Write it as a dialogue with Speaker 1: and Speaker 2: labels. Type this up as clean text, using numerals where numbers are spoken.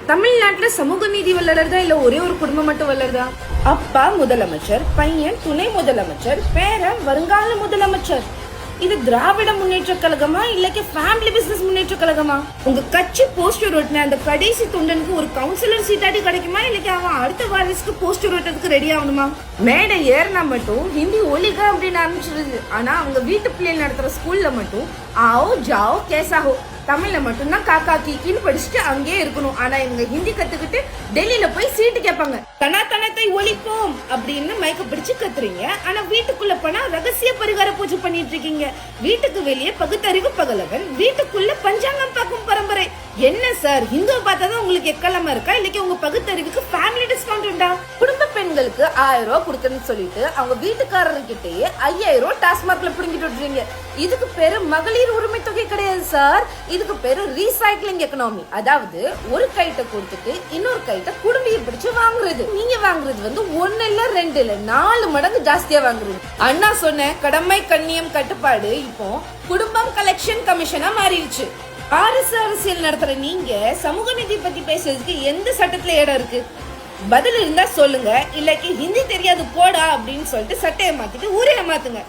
Speaker 1: தமிழ்நாட்டுல சமூக நீதி வளருதா இல்ல ஒரே ஒரு குடும்பம் மட்டும் வளருதா? அப்பா முதலமைச்சர், பையன் துணை முதலமைச்சர், பேரன் வருங்கால முதலமைச்சர். இது திராவிட முன்னேற்ற கழகமா இல்லைக்கு ஃபேமிலி பிசினஸ் முன்னேற்ற கழகமா? உங்க கட்சி போஸ்டர் ஒட்டின அந்த கடைசி தொண்டனுக்கு ஒரு கவுன்சிலர் சீட்டாடி கிடைக்குமா இல்லைக்கு அவன் அடுத்த வாரிசுக்கு போஸ்டர் ஒட்டுறதுக்கு ரெடி ஆகணுமா? மேடை ஏறினா மட்டும் ஹிந்தி ஒலிக அப்படின்னு ஆரம்பிச்சிருது. ஆனா அவங்க வீட்டு பிள்ளைகள் நடத்துற ஸ்கூல்ல மட்டும் ஆவோ ஜாவோ கேசாஹோ தமிழ்ல மட்டும்தான் காக்கா கீக்கின்னு படிச்சுட்டு அங்கேயே இருக்கணும். ஆனா இவங்க ஹிந்தி கத்துக்கிட்டு டெல்லியில போய் சீட்டு கேட்பாங்க. தனாத்தனத்தை ஒழிப்போம் அப்படின்னு மயக்க பிடிச்சு கத்துறீங்க. ஆனா வீட்டுக்குள்ள போனா ரகசிய பரிகார பூஜை பண்ணிட்டு இருக்கீங்க. வீட்டுக்கு வெளியே பகுத்தறிவு பகலவன், வீட்டுக்குள்ள பஞ்சாங்கம் பார்க்கும் பரம்பரை. என்ன சார், ஹிந்துவை பார்த்தாதான் உங்களுக்கு எக்கலமா இருக்கா இல்லைக்கு உங்க பகுத்தறிவுக்கு ஃபேமிலி டிஸ்கவுண்ட் உண்டா? குடும்ப பெண்களுக்கு 1000 ரூபாய் கொடுக்கணும்னு சொல்லிட்டு அவங்க வீட்டுக்காரர்கிட்டயே 5000 ரூபாய் டாஸ்மார்க்ல பிடிங்கிட்டு விட்டுறீங்க. இதுக்கு பேரு மகளிர் உரிமை தொகை கிடையாது சார், இதுக்கு பேரு ரீசைக்ளிங் எக்கனாமி. அதாவது ஒரு கைட்ட கொடுத்துட்டு இன்னொரு கைட்ட குடும்பியை பிடிச்சு வாங்குறது. நீங்க வாங்குறது 1 இல்ல 2 இல்ல 4 மடங்கு ஜாஸ்தியா வாங்குறது. அண்ணா சொன்ன கடமை கண்ணியம் கட்டுப்பாடு இப்போ குடும்பம் கலெக்ஷன் கமிஷனா மாறிடுச்சு. அரசியல் நடத்துற நீங்க சமூக நீதி பத்தி பேசுறதுக்கு எந்த சட்டத்துல இடம் இருக்கு? பதில் இருந்தா சொல்லுங்க, இல்லைக்கு ஹிந்தி தெரியாது போடா அப்படின்னு சொல்லிட்டு சட்டையை மாத்திட்டு ஊரே மாத்துங்க.